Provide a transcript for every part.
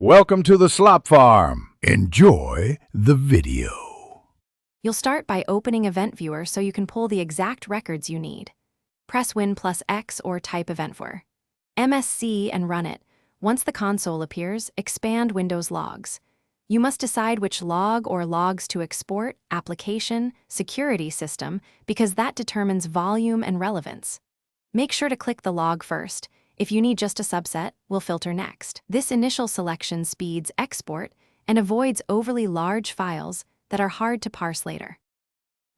Welcome to the Slop Farm. Enjoy the video. You'll start by opening Event Viewer so you can pull the exact records you need. Press Win plus X or type Event Viewer. MSC and run it. Once the console appears, expand Windows Logs. You must decide which log or logs to export, application, security system, because that determines volume and relevance. Make sure to click the log first. If you need just a subset, we'll filter next. This initial selection speeds export and avoids overly large files that are hard to parse later.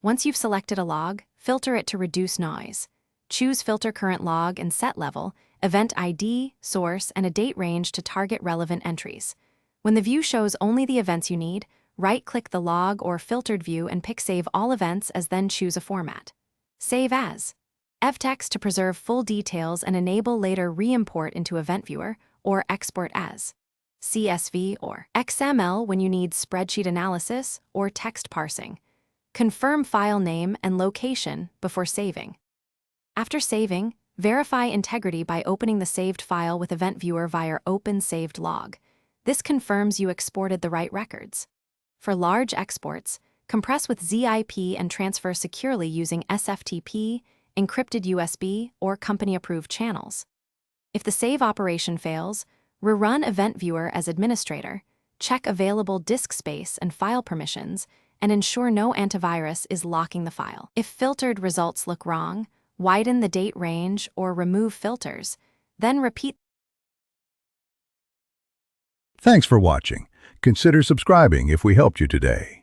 Once you've selected a log, filter it to reduce noise. Choose Filter Current Log and Set Level, Event ID, Source, and a date range to target relevant entries. When the view shows only the events you need, right-click the log or filtered view and pick Save All Events as then choose a format. Save as evtext to preserve full details and enable later re-import into Event Viewer, or export as CSV or XML when you need spreadsheet analysis or text parsing. Confirm file name and location before saving. After saving, verify integrity by opening the saved file with Event Viewer via Open Saved Log. This confirms you exported the right records. For large exports, compress with ZIP and transfer securely using SFTP, encrypted USB, or company-approved channels. If the save operation fails, rerun Event Viewer as administrator, check available disk space and file permissions, and ensure no antivirus is locking the file. If filtered results look wrong, widen the date range or remove filters, then repeat. Thanks for watching. Consider subscribing if we helped you today.